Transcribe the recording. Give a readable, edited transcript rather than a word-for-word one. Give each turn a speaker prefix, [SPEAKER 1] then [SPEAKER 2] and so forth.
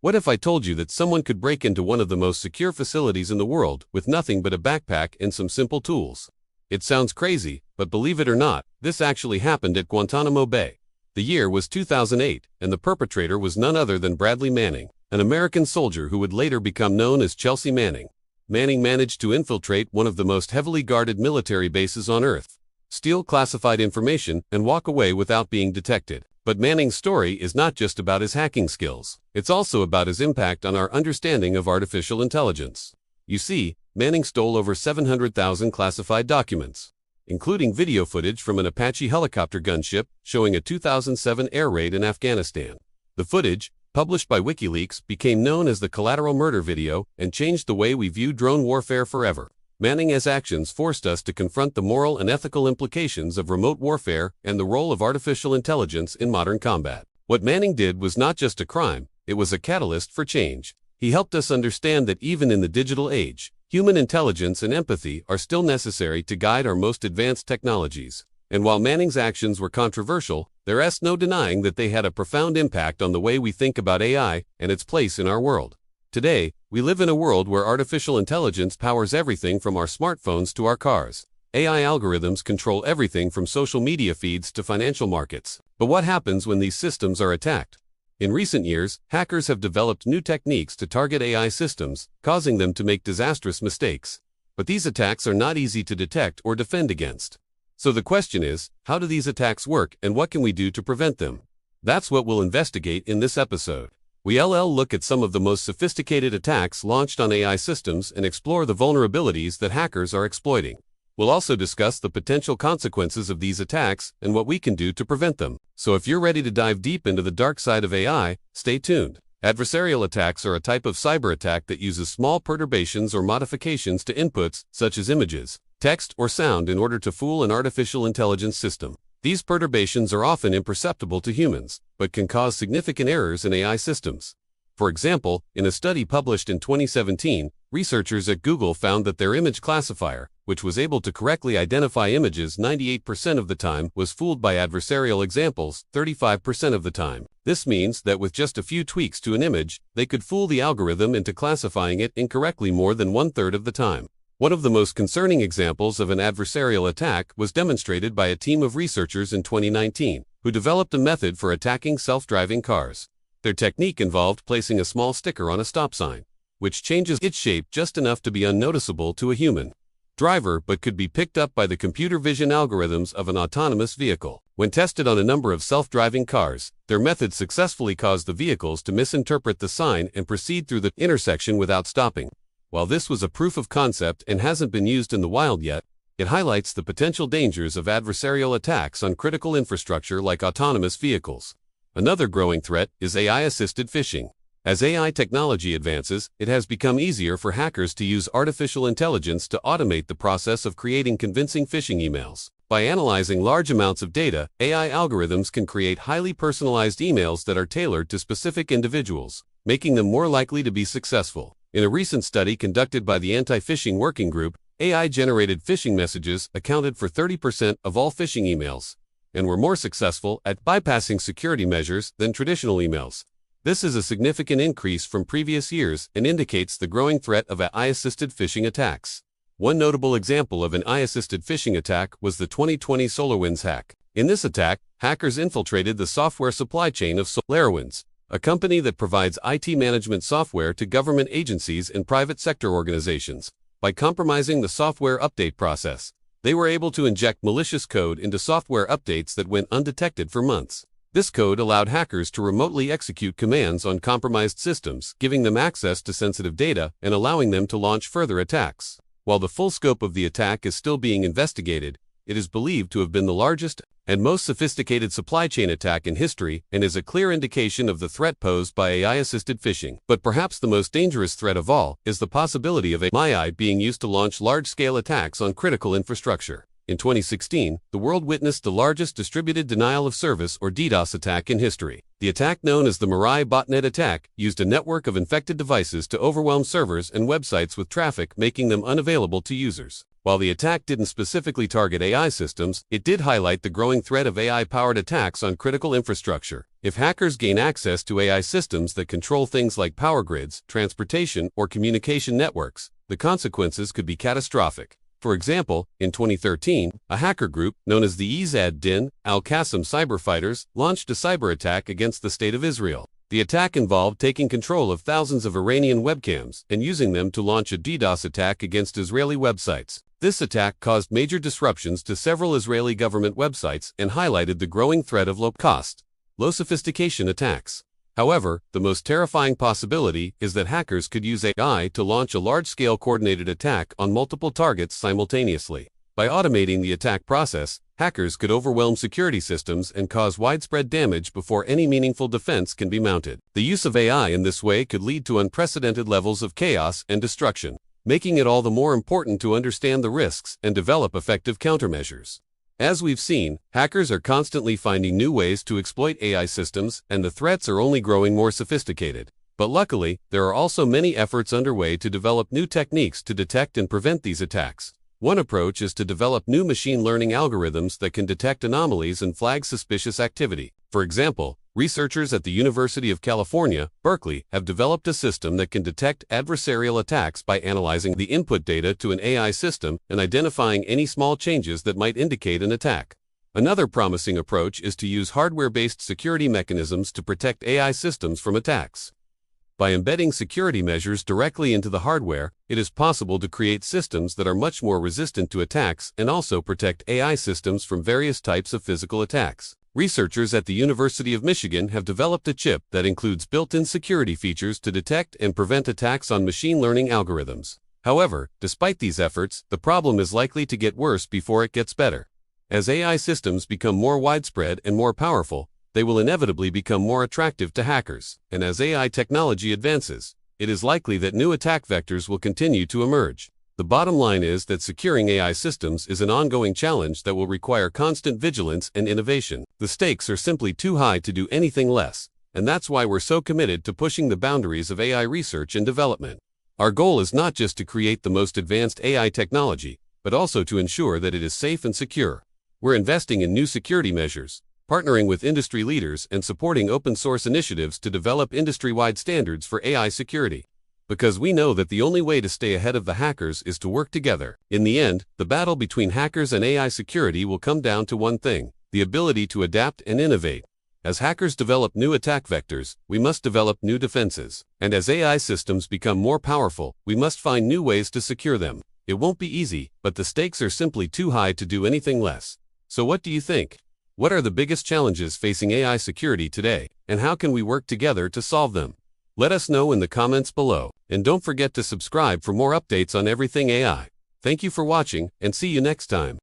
[SPEAKER 1] What if I told you that someone could break into one of the most secure facilities in the world with nothing but a backpack and some simple tools? It sounds crazy, but believe it or not, this actually happened at Guantanamo Bay. The year was 2008, and the perpetrator was none other than Bradley Manning, an American soldier who would later become known as Chelsea Manning. Manning managed to infiltrate one of the most heavily guarded military bases on Earth, steal classified information, and walk away without being detected. But Manning's story is not just about his hacking skills. It's also about his impact on our understanding of artificial intelligence. You see, Manning stole over 700,000 classified documents, including video footage from an Apache helicopter gunship showing a 2007 air raid in Afghanistan. The footage, published by WikiLeaks, became known as the Collateral Murder Video and changed the way we view drone warfare forever. Manning's actions forced us to confront the moral and ethical implications of remote warfare and the role of artificial intelligence in modern combat. What Manning did was not just a crime, it was a catalyst for change. He helped us understand that even in the digital age, human intelligence and empathy are still necessary to guide our most advanced technologies. And while Manning's actions were controversial, there's no denying that they had a profound impact on the way we think about AI and its place in our world. Today, we live in a world where artificial intelligence powers everything from our smartphones to our cars. AI algorithms control everything from social media feeds to financial markets. But what happens when these systems are attacked? In recent years, hackers have developed new techniques to target AI systems, causing them to make disastrous mistakes. But these attacks are not easy to detect or defend against. So the question is, how do these attacks work and what can we do to prevent them? That's what we'll investigate in this episode. We'll look at some of the most sophisticated attacks launched on AI systems and explore the vulnerabilities that hackers are exploiting. We'll also discuss the potential consequences of these attacks and what we can do to prevent them. So if you're ready to dive deep into the dark side of AI, stay tuned. Adversarial attacks are a type of cyber attack that uses small perturbations or modifications to inputs, such as images, text, or sound in order to fool an artificial intelligence system. These perturbations are often imperceptible to humans, but can cause significant errors in AI systems. For example, in a study published in 2017, researchers at Google found that their image classifier, which was able to correctly identify images 98% of the time, was fooled by adversarial examples 35% of the time. This means that with just a few tweaks to an image, they could fool the algorithm into classifying it incorrectly more than 1/3 of the time. One of the most concerning examples of an adversarial attack was demonstrated by a team of researchers in 2019, who developed a method for attacking self-driving cars. Their technique involved placing a small sticker on a stop sign, which changes its shape just enough to be unnoticeable to a human driver but could be picked up by the computer vision algorithms of an autonomous vehicle. When tested on a number of self-driving cars, their method successfully caused the vehicles to misinterpret the sign and proceed through the intersection without stopping. While this was a proof of concept and hasn't been used in the wild yet, it highlights the potential dangers of adversarial attacks on critical infrastructure like autonomous vehicles. Another growing threat is AI-assisted phishing. As AI technology advances, it has become easier for hackers to use artificial intelligence to automate the process of creating convincing phishing emails. By analyzing large amounts of data, AI algorithms can create highly personalized emails that are tailored to specific individuals, making them more likely to be successful. In a recent study conducted by the Anti-Phishing Working Group, AI-generated phishing messages accounted for 30% of all phishing emails, and were more successful at bypassing security measures than traditional emails. This is a significant increase from previous years and indicates the growing threat of AI-assisted phishing attacks. One notable example of an AI-assisted phishing attack was the 2020 SolarWinds hack. In this attack, hackers infiltrated the software supply chain of SolarWinds, a company that provides IT management software to government agencies and private sector organizations. By compromising the software update process, they were able to inject malicious code into software updates that went undetected for months. This code allowed hackers to remotely execute commands on compromised systems, giving them access to sensitive data and allowing them to launch further attacks. While the full scope of the attack is still being investigated, it is believed to have been the largest and most sophisticated supply chain attack in history and is a clear indication of the threat posed by AI-assisted phishing. But perhaps the most dangerous threat of all is the possibility of AI being used to launch large-scale attacks on critical infrastructure. In 2016, the world witnessed the largest distributed denial of service or DDoS attack in history. The attack, known as the Mirai botnet attack, used a network of infected devices to overwhelm servers and websites with traffic, making them unavailable to users. While the attack didn't specifically target AI systems, it did highlight the growing threat of AI-powered attacks on critical infrastructure. If hackers gain access to AI systems that control things like power grids, transportation, or communication networks, the consequences could be catastrophic. For example, in 2013, a hacker group known as the Izz ad-Din al-Qassam cyberfighters launched a cyber attack against the State of Israel. The attack involved taking control of thousands of Iranian webcams and using them to launch a DDoS attack against Israeli websites. This attack caused major disruptions to several Israeli government websites and highlighted the growing threat of low-cost, low-sophistication attacks. However, the most terrifying possibility is that hackers could use AI to launch a large-scale coordinated attack on multiple targets simultaneously. By automating the attack process, hackers could overwhelm security systems and cause widespread damage before any meaningful defense can be mounted. The use of AI in this way could lead to unprecedented levels of chaos and destruction, making it all the more important to understand the risks and develop effective countermeasures. As we've seen, hackers are constantly finding new ways to exploit AI systems, and the threats are only growing more sophisticated. But luckily, there are also many efforts underway to develop new techniques to detect and prevent these attacks. One approach is to develop new machine learning algorithms that can detect anomalies and flag suspicious activity. For example, researchers at the University of California, Berkeley, have developed a system that can detect adversarial attacks by analyzing the input data to an AI system and identifying any small changes that might indicate an attack. Another promising approach is to use hardware-based security mechanisms to protect AI systems from attacks. By embedding security measures directly into the hardware, it is possible to create systems that are much more resistant to attacks and also protect AI systems from various types of physical attacks. Researchers at the University of Michigan have developed a chip that includes built-in security features to detect and prevent attacks on machine learning algorithms. However, despite these efforts, the problem is likely to get worse before it gets better. As AI systems become more widespread and more powerful, they will inevitably become more attractive to hackers, and as AI technology advances, it is likely that new attack vectors will continue to emerge. The bottom line is that securing AI systems is an ongoing challenge that will require constant vigilance and innovation. The stakes are simply too high to do anything less, and that's why we're so committed to pushing the boundaries of AI research and development. Our goal is not just to create the most advanced AI technology, but also to ensure that it is safe and secure. We're investing in new security measures, partnering with industry leaders and supporting open-source initiatives to develop industry-wide standards for AI security. Because we know that the only way to stay ahead of the hackers is to work together. In the end, the battle between hackers and AI security will come down to one thing: the ability to adapt and innovate. As hackers develop new attack vectors, we must develop new defenses. And as AI systems become more powerful, we must find new ways to secure them. It won't be easy, but the stakes are simply too high to do anything less. So what do you think? What are the biggest challenges facing AI security today, and how can we work together to solve them? Let us know in the comments below, and don't forget to subscribe for more updates on everything AI. Thank you for watching, and see you next time.